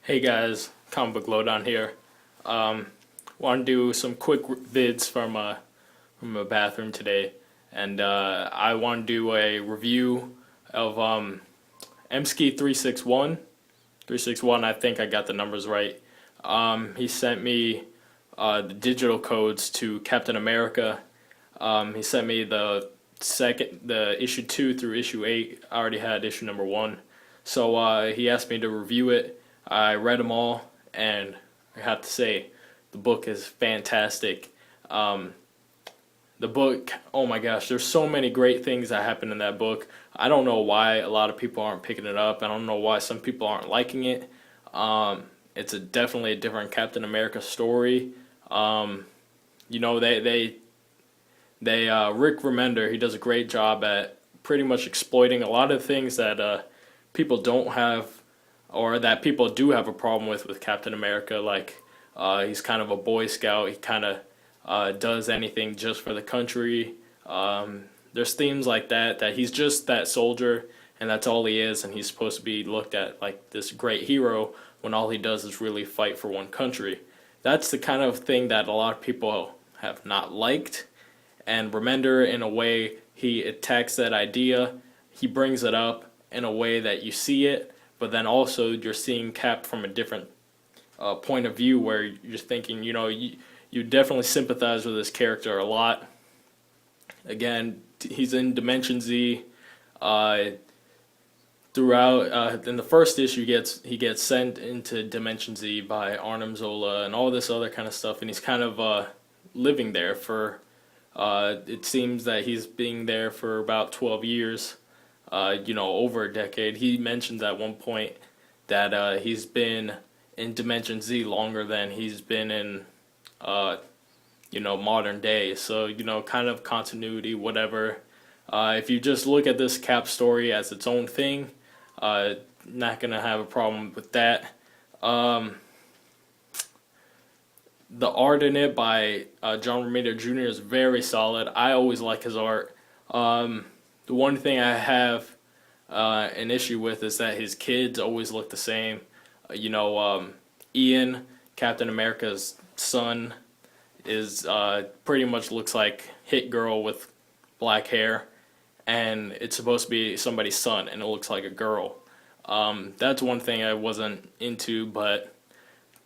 Hey guys, Comic Book Lowdown here. Want to do some quick vids from a bathroom today, and I want to do a review of MSKI 361. 361, I think I got the numbers right. He sent me the digital codes to Captain America. He sent me the issue 2 through issue 8. I already had issue number 1, so he asked me to review it. I read them all, and I have to say, the book is fantastic. The book, oh my gosh, there's so many great things that happen in that book. I don't know why a lot of people aren't picking it up. I don't know why some people aren't liking it. It's definitely a different Captain America story. You know, Rick Remender, he does a great job at pretty much exploiting a lot of things that people don't have, or that people do have a problem with Captain America. Like, he's kind of a Boy Scout. He kind of does anything just for the country. There's themes like that he's just that soldier, and that's all he is, and he's supposed to be looked at like this great hero when all he does is really fight for one country. That's the kind of thing that a lot of people have not liked, and Remender, in a way, he attacks that idea. He brings it up in a way that you see it, but then also you're seeing Cap from a different point of view, where you're thinking, you know, you definitely sympathize with this character a lot. Again, he's in Dimension Z. Throughout, in the first issue, he gets sent into Dimension Z by Arnim Zola and all this other kind of stuff, and he's kind of living there for. It seems that he's being there for about 12 years. You know, over a decade. He mentions at one point that he's been in Dimension Z longer than he's been in, you know, modern day. So, you know, kind of continuity, whatever. If you just look at this Cap story as its own thing, not gonna have a problem with that. The art in it by John Romita Jr. is very solid. I always like his art. The one thing I have an issue with is that his kids always look the same. You know, Ian, Captain America's son, is pretty much looks like Hit Girl with black hair, and it's supposed to be somebody's son, and it looks like a girl. That's one thing I wasn't into, but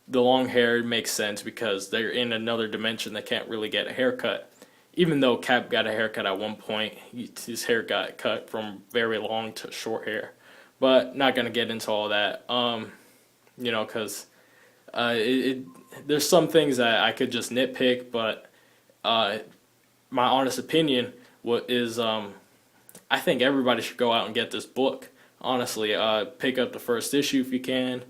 the long hair makes sense because they're in another dimension. They can't really get a haircut. Even though Cap got a haircut at one point, his hair got cut from very long to short hair. But not going to get into all that, you know, because there's some things that I could just nitpick, but my honest opinion is I think everybody should go out and get this book. Honestly, pick up the first issue if you can.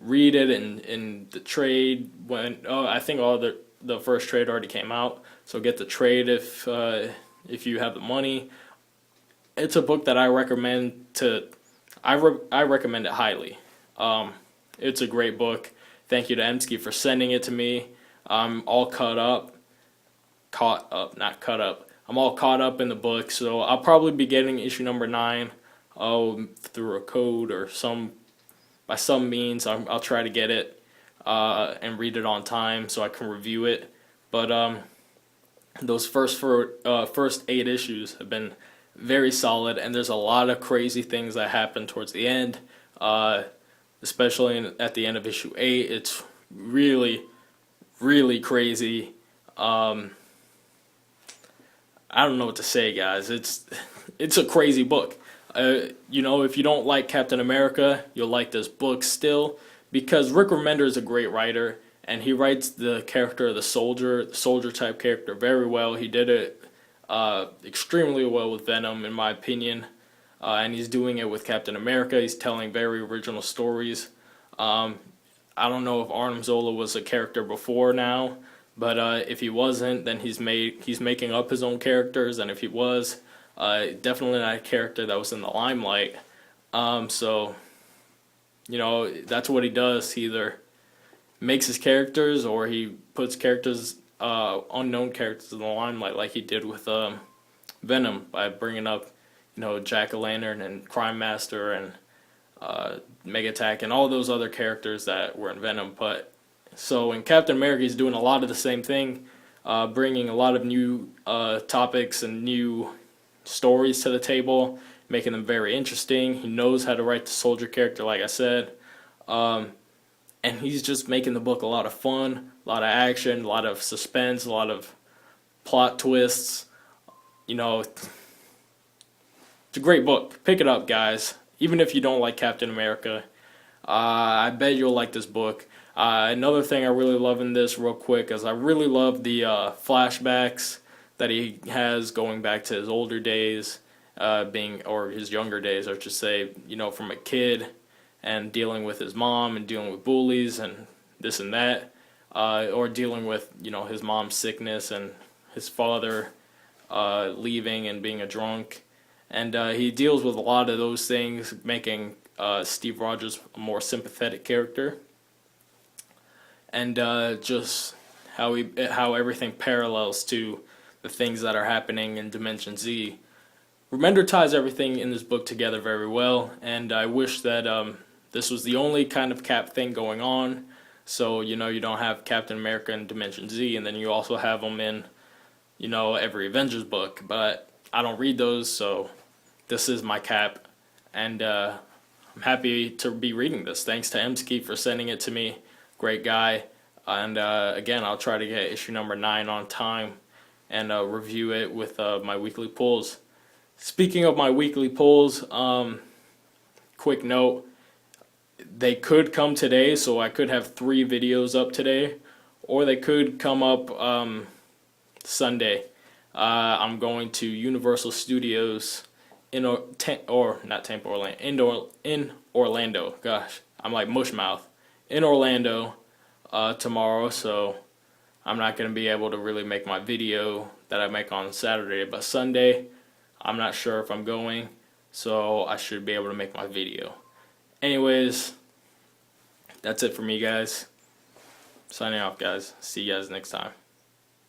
Read it in the trade. I think all the first trade already came out. So get the trade if you have the money. It's a book that I recommend I recommend it highly. It's a great book. Thank you to MSKI for sending it to me. I'm all not caught up. I'm all caught up in the book, so I'll probably be getting issue number 9 through a code or by some means. I'll try to get it and read it on time so I can review it. But those first 8 issues have been very solid, and there's a lot of crazy things that happen towards the end, especially at the end of issue 8. It's really, really crazy. I don't know what to say, guys. It's a crazy book. You know, if you don't like Captain America, you'll like this book still, because Rick Remender is a great writer, and he writes the character of the soldier type character very well. He did it extremely well with Venom, in my opinion, and he's doing it with Captain America. He's telling very original stories. I don't know if Arnim Zola was a character before now, but if he wasn't, then he's making up his own characters, and if he was, definitely not a character that was in the limelight. So, you know, that's what he does. He either makes his characters, or he puts characters, unknown characters in the limelight, like he did with Venom, by bringing up, you know, Jack-o'-lantern and Crime Master and Mega Attack, and all those other characters that were in Venom. But so in Captain America, he's doing a lot of the same thing, bringing a lot of new topics and new stories to the table, making them very interesting. He knows how to write the soldier character, like I said. And he's just making the book a lot of fun, a lot of action, a lot of suspense, a lot of plot twists. You know, it's a great book. Pick it up, guys. Even if you don't like Captain America, I bet you'll like this book. Another thing I really love in this, real quick, is I really love the flashbacks that he has going back to his older days, or his younger days, I should say, you know, from a kid and dealing with his mom and dealing with bullies and this and that, or dealing with, you know, his mom's sickness and his father leaving and being a drunk. And he deals with a lot of those things, making Steve Rogers a more sympathetic character. And just how everything parallels to the things that are happening in Dimension Z. Remender ties everything in this book together very well, and I wish that this was the only kind of Cap thing going on. So, you know, you don't have Captain America in Dimension Z, and then you also have them in, you know, every Avengers book. But I don't read those, so this is my Cap, and I'm happy to be reading this. Thanks to Emsky for sending it to me. Great guy. And again, I'll try to get issue number 9 on time and review it with my weekly pulls. Speaking of my weekly pulls, quick note, they could come today, so I could have 3 videos up today, or they could come up Sunday. I'm going to Universal Studios in Orlando. Gosh, I'm like mushmouth. In Orlando tomorrow, so I'm not going to be able to really make my video that I make on Saturday, but Sunday, I'm not sure if I'm going, so I should be able to make my video. Anyways, that's it for me, guys. Signing off, guys. See you guys next time.